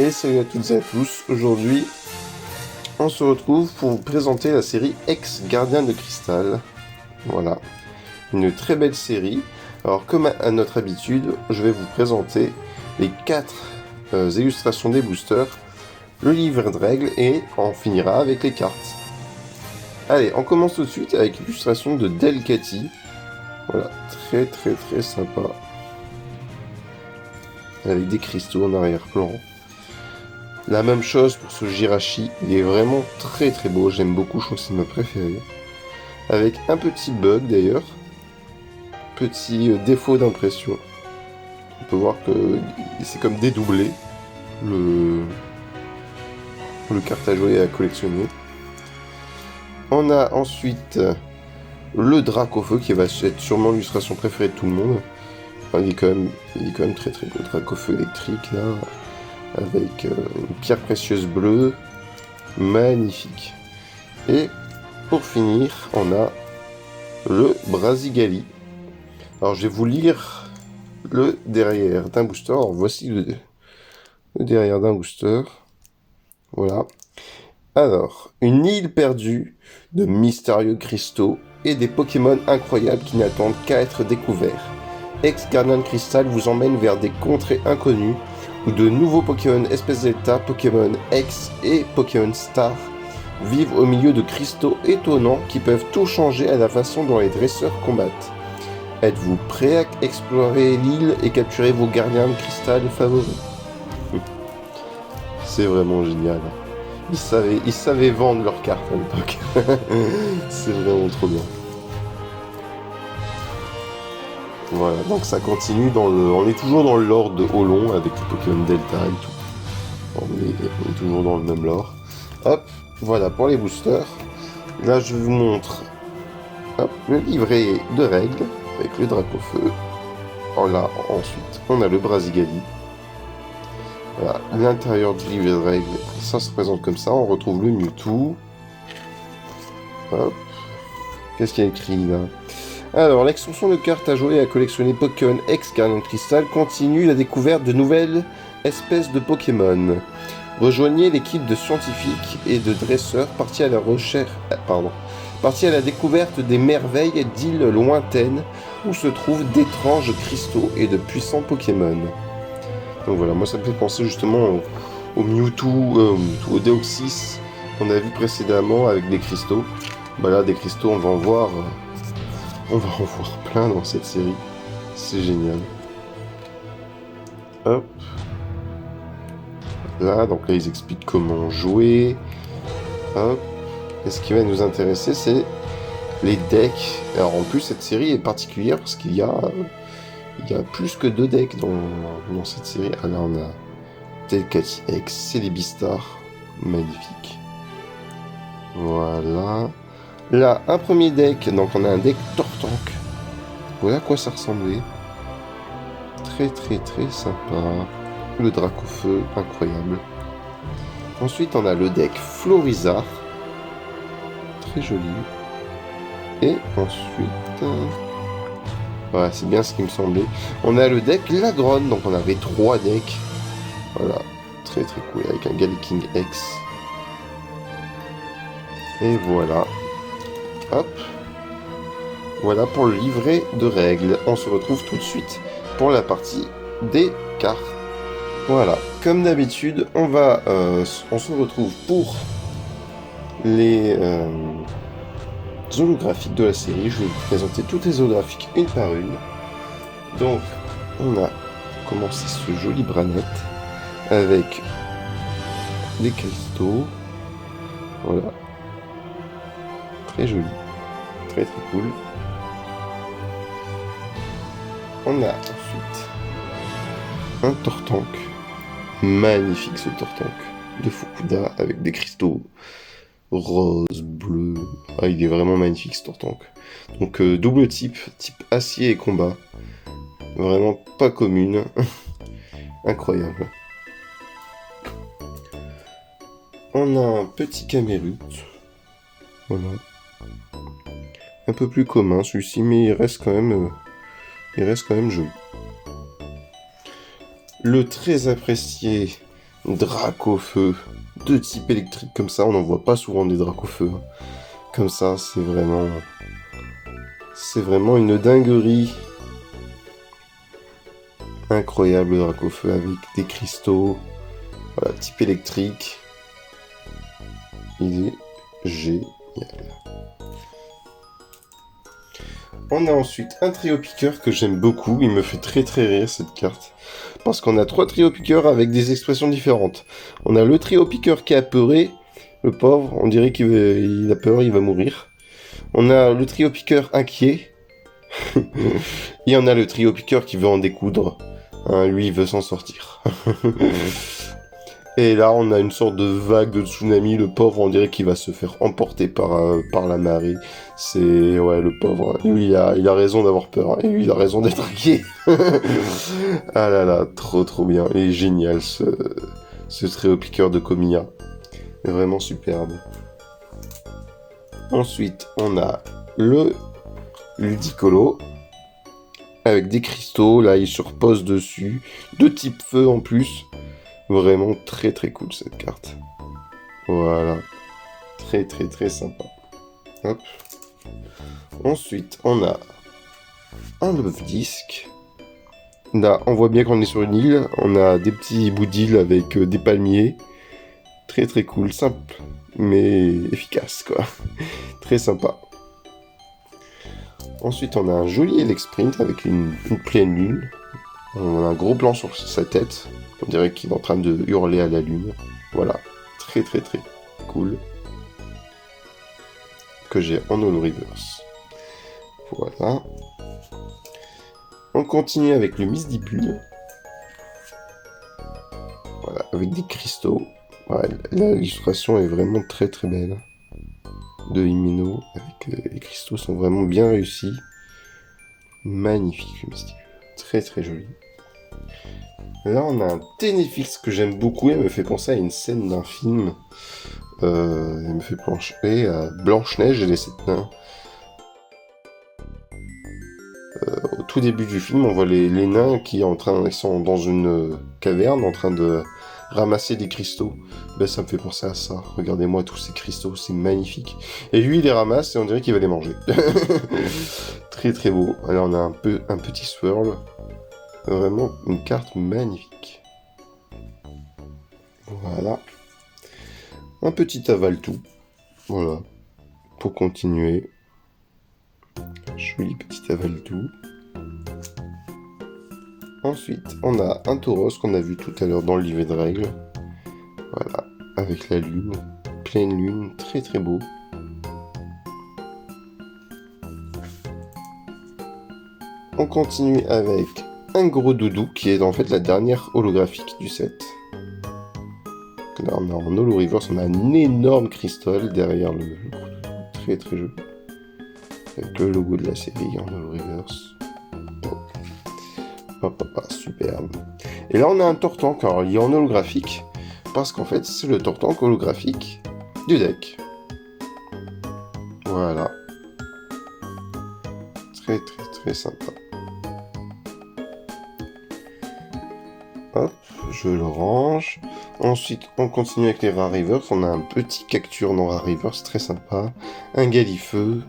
Et salut à toutes et à tous, aujourd'hui on se retrouve pour vous présenter la série Ex-Gardien de Cristal. Voilà, une très belle série. Alors comme à notre habitude, je vais vous présenter les 4 illustrations des boosters, le livre de règles et on finira avec les cartes. Allez, on commence tout de suite avec l'illustration de Delcatty. Voilà, très sympa. Avec des cristaux en arrière-plan. La même chose pour ce Jirachi, il est vraiment très beau, j'aime beaucoup, je crois que c'est ma préférée. Avec un petit bug d'ailleurs, petit défaut d'impression. On peut voir que c'est comme dédoublé le carte à jouer et à collectionner. On a ensuite le Dracofeu qui va être sûrement l'illustration préférée de tout le monde. Enfin, il est quand même très beau, Dracofeu électrique là. Avec une pierre précieuse bleue, magnifique. Et pour finir, on a le Brasigali. Alors je vais vous lire le derrière d'un booster. Alors voici le derrière d'un booster. Voilà. Alors, une île perdue de mystérieux cristaux et des Pokémon incroyables qui n'attendent qu'à être découverts. Ex-Gardien de Cristal vous emmène vers des contrées inconnues où de nouveaux Pokémon espèces Delta, Pokémon X et Pokémon Star vivent au milieu de cristaux étonnants qui peuvent tout changer à la façon dont les dresseurs combattent. Êtes-vous prêt à explorer l'île et capturer vos gardiens de cristal favoris? C'est vraiment génial. Ils savaient vendre leurs cartes à l'époque. C'est vraiment trop bien. Voilà, donc ça continue on est toujours dans le lore de Hollon avec les Pokémon Delta et tout. On est toujours dans le même lore. Hop, voilà pour les boosters. Là, je vous montre le livret de règles avec le Dracofeu. Là, ensuite, on a le Brasigali. Voilà, l'intérieur du livret de règles, ça se présente comme ça. On retrouve le Mewtwo. Hop. Qu'est-ce qu'il y a écrit là? Alors, l'extension de cartes à jouer et à collectionner Pokémon Ex-Gardien de Cristal continue la découverte de nouvelles espèces de Pokémon. Rejoignez l'équipe de scientifiques et de dresseurs partis à la découverte des merveilles d'îles lointaines où se trouvent d'étranges cristaux et de puissants Pokémon. Donc voilà, moi ça me fait penser justement au Mewtwo, au Deoxys qu'on a vu précédemment avec des cristaux. Bah là, des cristaux, on va en voir plein dans cette série. C'est génial. Hop. Là, donc là, ils expliquent comment jouer. Hop. Et ce qui va nous intéresser, c'est les decks. Alors en plus, cette série est particulière parce qu'il y a plus que 2 decks dans cette série. Ah là, on a Delcatty X, Célébistar. Magnifique. Voilà. Là, un premier deck, donc on a un deck Tortank. Voilà à quoi ça ressemblait. Très sympa. Le Dracofeu, incroyable. Ensuite, on a le deck Florizard. Très joli. Et ensuite... voilà, c'est bien ce qui me semblait. On a le deck Ladron, donc on avait 3 decks. Voilà, très cool, avec un Galaking X. Et voilà. Hop. Voilà pour le livret de règles. On se retrouve tout de suite pour la partie des cartes. Voilà, comme d'habitude, on se retrouve pour les holographiques de la série. Je vais vous présenter toutes les holographiques une par une. Donc, on a commencé ce joli Branette avec des cristaux. Voilà. Très joli. Très cool. On a ensuite un Tortank. Magnifique ce Tortank de Fukuda avec des cristaux rose, bleu. Ah, il est vraiment magnifique ce Tortank. Donc double type acier et combat. Vraiment pas commune. Incroyable. On a un petit Camérute. Voilà. Un peu plus commun celui-ci, mais il reste quand même joli. Le très apprécié Dracofeu de type électrique comme ça, on n'en voit pas souvent des Dracofeu. Comme ça, c'est vraiment une dinguerie. Incroyable Dracofeu avec des cristaux. Voilà, type électrique. Il est génial. On a ensuite un trio piqueur que j'aime beaucoup. Il me fait très très rire cette carte. Parce qu'on a 3 trio piqueurs avec des expressions différentes. On a le trio piqueur qui est apeuré. Le pauvre, on dirait qu'il a peur, il va mourir. On a le trio piqueur inquiet. Et on a le trio piqueur qui veut en découdre. Hein, lui, il veut s'en sortir. Et là, on a une sorte de vague de tsunami. Le pauvre, on dirait qu'il va se faire emporter par la marée. Ouais, le pauvre. Lui, il a raison d'avoir peur. Et lui, il a raison d'être inquiet. Ah là là, trop trop bien. Il est génial, ce trio piqueur de Komiya. Vraiment superbe. Ensuite, on a le Ludicolo. Avec des cristaux, là, il se repose dessus. De type feu en plus. Vraiment très très cool cette carte. Voilà. Très très très sympa. Hop. Ensuite, on a un Love Disc. Là, on voit bien qu'on est sur une île. On a des petits bouts d'île avec des palmiers. Très très cool, simple, mais efficace quoi. Très sympa. Ensuite, on a un joli Elec-Sprint avec une pleine lune. On a un gros plan sur sa tête. On dirait qu'il est en train de hurler à la lune. Voilà, très très très cool. Que j'ai en holo reverse. Voilà. On continue avec le Misdipule. Voilà, avec des cristaux. Ouais, l'illustration est vraiment très très belle. De Himeno, avec les cristaux sont vraiment bien réussis. Magnifique le Misdipule. Très très joli. Là, on a un Ténéfix que j'aime beaucoup. Elle me fait penser à une scène d'un film. Elle me fait penser à Blanche-Neige et les 7 nains. Au tout début du film, on voit les nains qui sont dans une caverne en train de ramasser des cristaux. Ben, ça me fait penser à ça. Regardez-moi tous ces cristaux, c'est magnifique. Et lui, il les ramasse et on dirait qu'il va les manger. Très très beau. Alors, on a un petit swirl. Vraiment une carte magnifique. Voilà. Un petit aval-tout. Voilà. Pour continuer. Joli petit aval-tout. Ensuite, on a un tauros qu'on a vu tout à l'heure dans le livret de règles. Voilà. Avec la lune. Pleine lune. Très très beau. On continue avec un gros doudou qui est en fait la dernière holographique du set. Là on a en holo reverse, on a un énorme cristal derrière le gros doudou, très très joli. Avec le logo de la série en holo reverse. Superbe. Et là on a un Tortank, alors il est en holographique, parce qu'en fait c'est le Tortank holographique du deck. Voilà. Très très très sympa. Hop, je le range. Ensuite, on continue avec les Rare Reverse. On a un petit Cacturne en Rare Reverse, très sympa. Un Galifeu.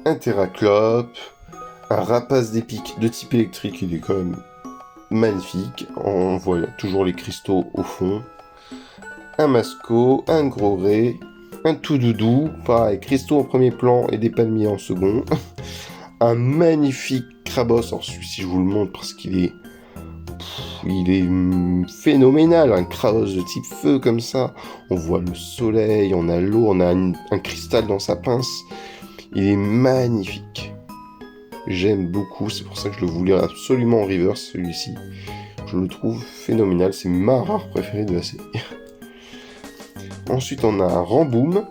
Un Terraclope. Un Rapace d'épique de type électrique. Il est quand même magnifique. On voit toujours les cristaux au fond. Un Masco. Un Gros Ray. Un tout doudou. Pareil, cristaux en premier plan et des palmiers en second. Un magnifique Krabos. Alors celui-ci, je vous le montre parce qu'il est... Il est phénoménal, un Kratos de type feu comme ça. On voit le soleil, on a l'eau, on a un cristal dans sa pince. Il est magnifique. J'aime beaucoup, c'est pour ça que je le voulais absolument en reverse celui-ci. Je le trouve phénoménal, c'est ma rare préférée de la série. Ensuite on a un Ramboom,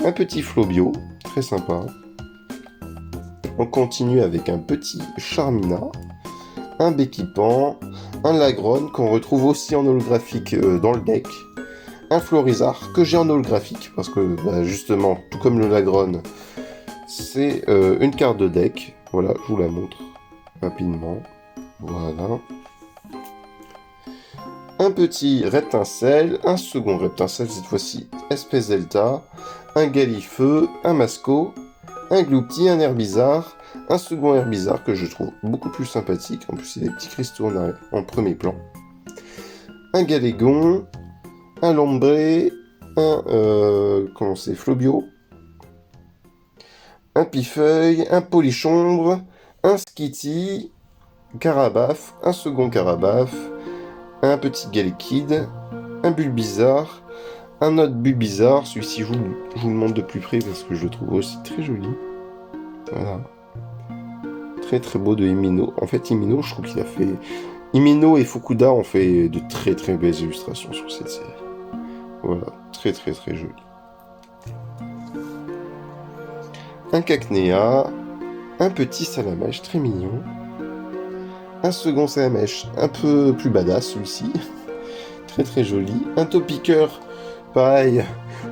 un petit Flobio, très sympa. On continue avec un petit Charmina, un Béquipan, un Lagron qu'on retrouve aussi en holographique dans le deck, un Florizard que j'ai en holographique parce que justement, tout comme le Lagron, c'est une carte de deck. Voilà, je vous la montre rapidement. Voilà. un petit Reptincelle, un second Reptincelle cette fois-ci, espèce Delta, un Galifeu, un Masco, un Gloopty, un Herbizarre, un second Herbizarre que je trouve beaucoup plus sympathique, en plus il y a des petits cristaux en arrière, en premier plan, un Galégon, un Lombré, un comment c'est, Flobio, un Pifeuille, un Polichombre, un Skitty, Carabaf, un second Carabaf, un petit Galekid, un Bulbizarre, un autre Bulbizarre, celui-ci je vous le montre de plus près parce que je le trouve aussi très joli. Voilà. Très très beau de Himino. En fait Himino, je trouve qu'il a fait... Himino et Fukuda ont fait de très très belles illustrations sur cette série. Voilà, très très très joli. Un Cacnea, un petit Salamèche très mignon, un second Salamèche un peu plus badass celui-ci, très très joli, un Topiqueur, pareil,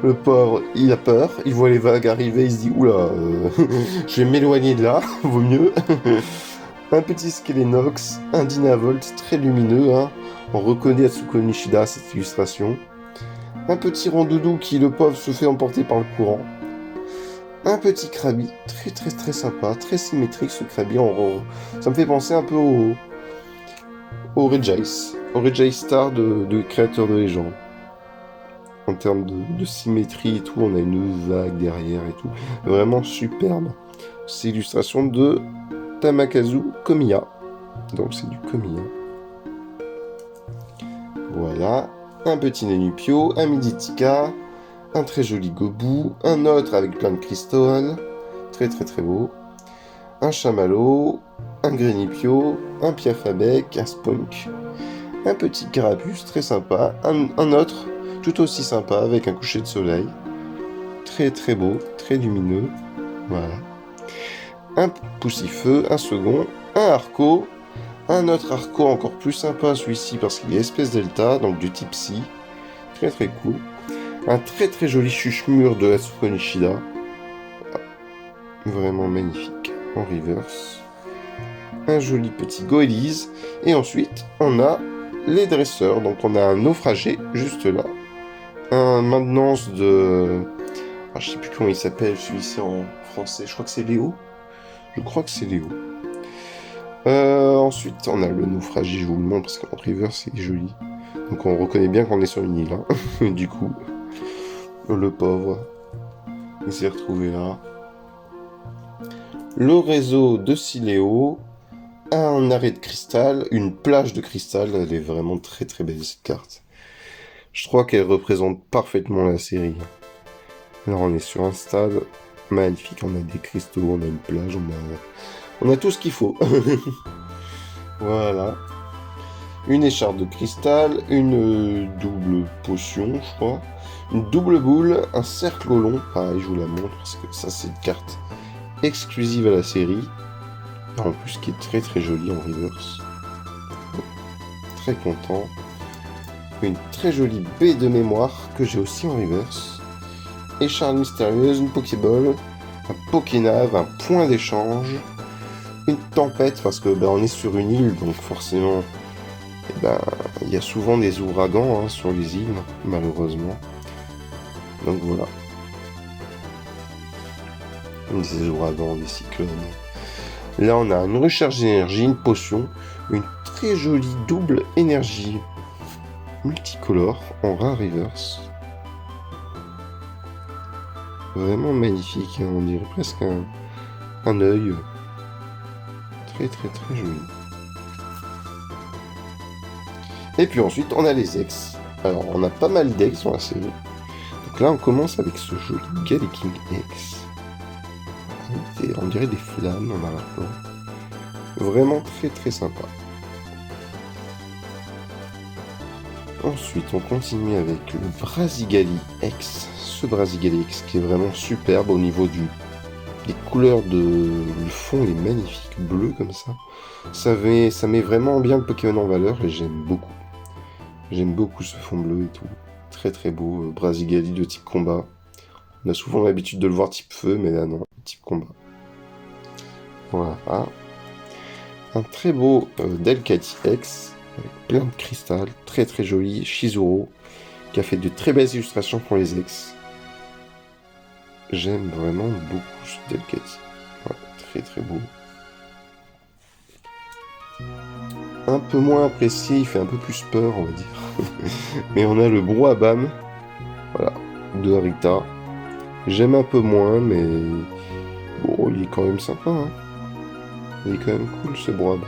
le pauvre il a peur, il voit les vagues arriver, il se dit oula, je vais m'éloigner de là, vaut mieux. Un petit Skelenox, un Dynavolt très lumineux, hein. On reconnaît Atsuko Nishida cette illustration. Un petit Rondoudou qui, le pauvre, se fait emporter par le courant. Un petit Krabi, très très très sympa, très symétrique ce Krabi. Ça me fait penser un peu au Regice Star de créateur de légende. En termes de symétrie et tout, on a une vague derrière et tout. Vraiment superbe. C'est l'illustration de Tamakazu Komiya. Donc c'est du Komiya. Voilà. Un petit Nenupio, un Miditika, un très joli Gobu, un autre avec plein de cristaux, très très très beau, un Chamallow, un Grenipio, un Piafabec, un Spunk, un petit Carapuce très sympa, un autre tout aussi sympa avec un coucher de soleil, très très beau, très lumineux, voilà. Un Poussifeu, un second, un Arco, un autre Arco encore plus sympa celui-ci parce qu'il est espèce Delta, donc du type Psy, très très cool. Un très très joli Chuchemure de Atsuko Nishida, vraiment magnifique, en reverse. Un joli petit Goélise, et ensuite on a les dresseurs, donc on a un naufragé juste là, un maintenance de... Ah, je sais plus comment il s'appelle celui-ci en français, je crois que c'est Léo. Je crois que c'est Léo. Ensuite, on a le naufragé, je vous le montre parce qu'en river, c'est joli. Donc on reconnaît bien qu'on est sur une île. Hein. Du coup, le pauvre, il s'est retrouvé là. Le réseau de Siléo, un arrêt de cristal, une plage de cristal. Elle est vraiment très très belle cette carte. Je crois qu'elle représente parfaitement la série. Là, on est sur un stade magnifique. On a des cristaux, on a une plage, on a tout ce qu'il faut. Voilà. Une écharpe de cristal, une double potion, je crois. Une double boule, un cercle au long. Pareil, je vous la montre parce que ça, c'est une carte exclusive à la série. En plus, qui est très très jolie en reverse. Très content. Une très jolie baie de mémoire que j'ai aussi en reverse. Écharpe mystérieuse, une Pokéball, un Pokénave, un point d'échange, une tempête parce que on est sur une île donc forcément il y a souvent des ouragans sur les îles malheureusement. Donc voilà. Des ouragans, des cyclones. Là on a une recharge d'énergie, une potion, une très jolie double énergie multicolore en rare reverse. Vraiment magnifique, on dirait presque un œil. Très très très joli. Et puis ensuite on a les ex. Alors on a pas mal d'ex dans la série. Donc là on commence avec ce joli Galaking X. On dirait des flammes en arrière-plan. Vraiment très très sympa. Ensuite on continue avec le Brasigali X. Ce Brasigali X qui est vraiment superbe au niveau des couleurs du fond, est magnifique, bleu comme ça. Ça met vraiment bien le Pokémon en valeur et j'aime beaucoup. J'aime beaucoup ce fond bleu et tout. Très très beau, Brasigali de type combat. On a souvent l'habitude de le voir type feu, mais là non, type combat. Voilà. Un très beau Delcatty X, avec plein de cristal, très très joli. Chizuru, qui a fait de très belles illustrations pour les ex. J'aime vraiment beaucoup ce Delcatty. Voilà, très très beau. Un peu moins apprécié, il fait un peu plus peur, on va dire. Mais on a le Brouhaban, voilà, de Harita. J'aime un peu moins, mais bon, il est quand même sympa. Hein. Il est quand même cool ce Brouhaban.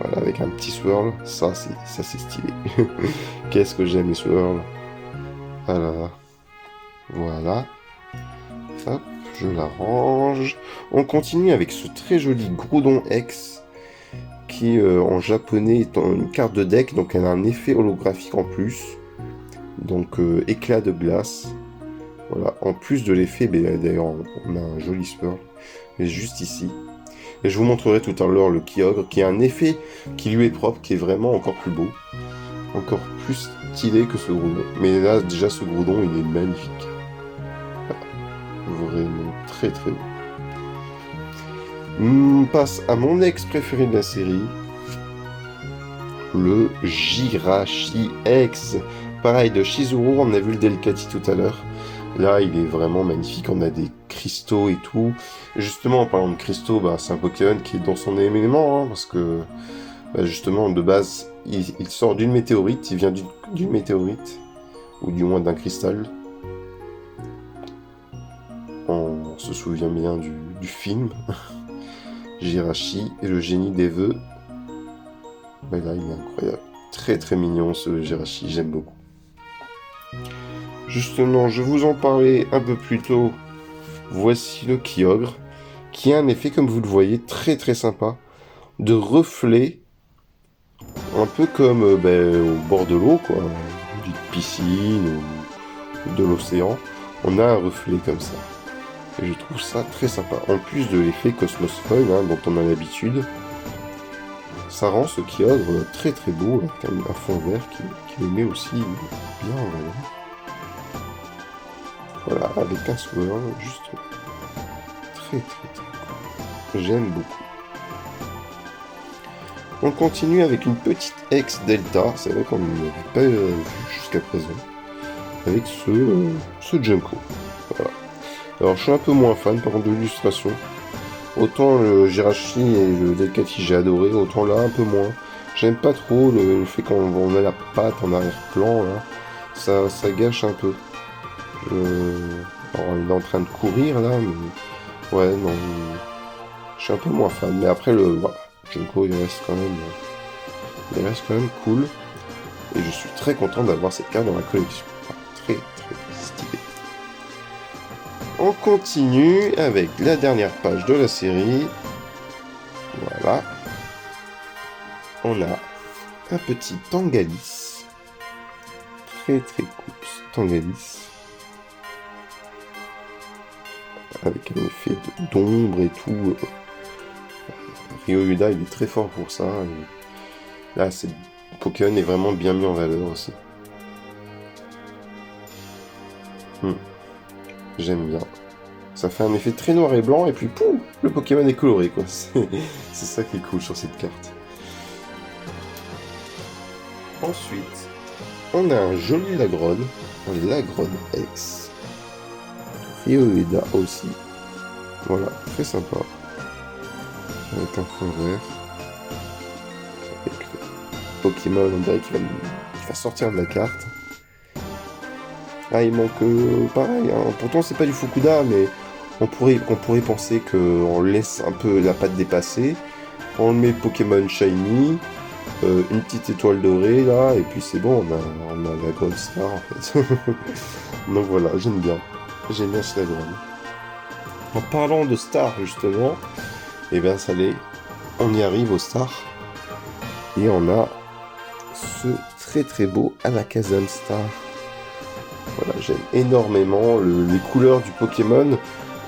Voilà, avec un petit swirl, ça c'est stylé. Qu'est-ce que j'aime les swirls. Voilà. Hop, je la range. On continue avec ce très joli Groudon X qui en japonais est une carte de deck, donc elle a un effet holographique en plus. Donc éclat de glace. Voilà, en plus de l'effet, d'ailleurs on a un joli swirl, mais juste ici. Et je vous montrerai tout à l'heure le Kyogre, qui a un effet qui lui est propre, qui est vraiment encore plus beau. Encore plus stylé que ce Groudon. Mais là, déjà, ce Groudon, il est magnifique. Voilà. Vraiment très très beau. On passe à mon ex préféré de la série. Le Jirachi X. Pareil, de Chizuru, on a vu le Delcatty tout à l'heure. Là, il est vraiment magnifique. On a des cristaux et tout. Justement, en parlant de cristaux, c'est un Pokémon qui est dans son élément, hein, parce que, justement, de base, il sort d'une météorite. Il vient d'une météorite, ou du moins d'un cristal. On se souvient bien du film. Jirachi et le génie des vœux. Là, il est incroyable. Très très mignon ce Jirachi, j'aime beaucoup. Justement, je vous en parlais un peu plus tôt. Voici le Kyogre, qui a un effet, comme vous le voyez, très très sympa, de reflet, un peu comme au bord de l'eau, quoi, d'une piscine ou de l'océan. On a un reflet comme ça. Et je trouve ça très sympa. En plus de l'effet Cosmos Foil, hein, dont on a l'habitude, ça rend ce Kyogre très très beau, avec un fond vert qui le met aussi bien en valeur. Voilà, avec un swirl, juste très cool. J'aime beaucoup. On continue avec une petite ex Delta, c'est vrai qu'on ne l'avait pas vu jusqu'à présent, avec ce Junko. Voilà. Alors je suis un peu moins fan par contre de l'illustration. Autant le Jirachi et le Delcatty j'ai adoré, autant là un peu moins. J'aime pas trop le fait qu'on met la patte en arrière-plan, là. Ça gâche un peu. Alors, il est en train de courir là, mais ouais, non, je suis un peu moins fan. Mais après, voilà, Junko, il reste quand même cool. Et je suis très content d'avoir cette carte dans la collection. Très stylé. On continue avec la dernière page de la série. Voilà. On a un petit Tangalis. Très cool, ce Tangalis. Avec un effet d'ombre et tout. Ryohuda, il est très fort pour ça. Et là, Pokémon est vraiment bien mis en valeur aussi. J'aime bien. Ça fait un effet très noir et blanc, et puis pouf, le Pokémon est coloré, quoi. C'est ça qui est cool sur cette carte. Ensuite, on a un joli Lagron, un Lagron X. Ryohuda aussi. Voilà, très sympa. Avec un fond vert. Avec le Pokémon, on dirait qu'il va sortir de la carte. Ah, il manque pareil. Hein. Pourtant, c'est pas du Fukuda, mais on pourrait penser qu'on laisse un peu la patte dépasser. On met Pokémon Shiny, une petite étoile dorée là, et puis c'est bon, on a la Gold Star en fait. Donc voilà, j'aime bien. J'aime bien ce Lagron. En parlant de Star justement, et bien ça l'est, on y arrive aux stars. Et on a ce très beau Alakazam Star. Voilà, j'aime énormément les couleurs du Pokémon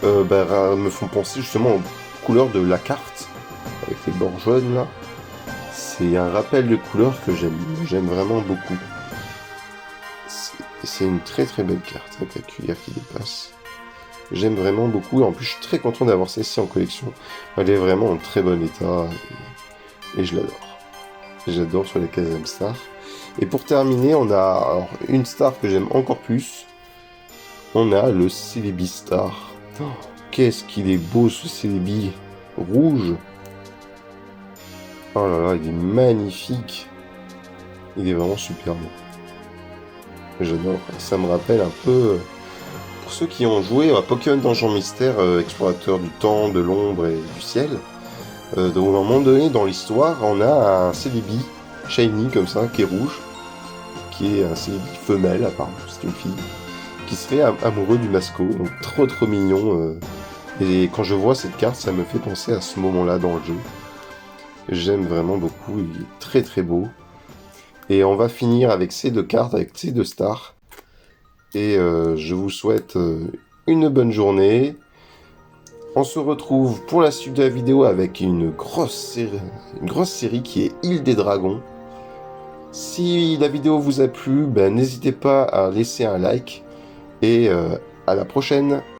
me font penser justement aux couleurs de la carte, avec les bords jaunes là. C'est un rappel de couleurs que j'aime vraiment beaucoup. C'est une très belle carte avec la cuillère qui dépasse. J'aime vraiment beaucoup et en plus je suis très content d'avoir celle-ci en collection. Elle est vraiment en très bon état et je l'adore. J'adore sur les 15e stars. Et pour terminer, on a alors, une star que j'aime encore plus. On a le Celebi Star. Oh, qu'est-ce qu'il est beau ce Celebi rouge. Oh là là, il est magnifique. Il est vraiment super beau. J'adore. Ça me rappelle un peu, pour ceux qui ont joué à Pokémon Donjon Mystère, explorateur du temps, de l'ombre et du ciel, donc à un moment donné dans l'histoire, on a un Celebi shiny comme ça, qui est rouge, qui est un Celebi femelle apparemment, c'est une fille, qui serait amoureux du Masco, donc trop mignon. Et quand je vois cette carte, ça me fait penser à ce moment-là dans le jeu. J'aime vraiment beaucoup, il est très beau. Et on va finir avec ces deux cartes, avec ces deux stars. Et je vous souhaite une bonne journée. On se retrouve pour la suite de la vidéo avec une grosse série qui est Île des Dragons. Si la vidéo vous a plu, n'hésitez pas à laisser un like. Et à la prochaine!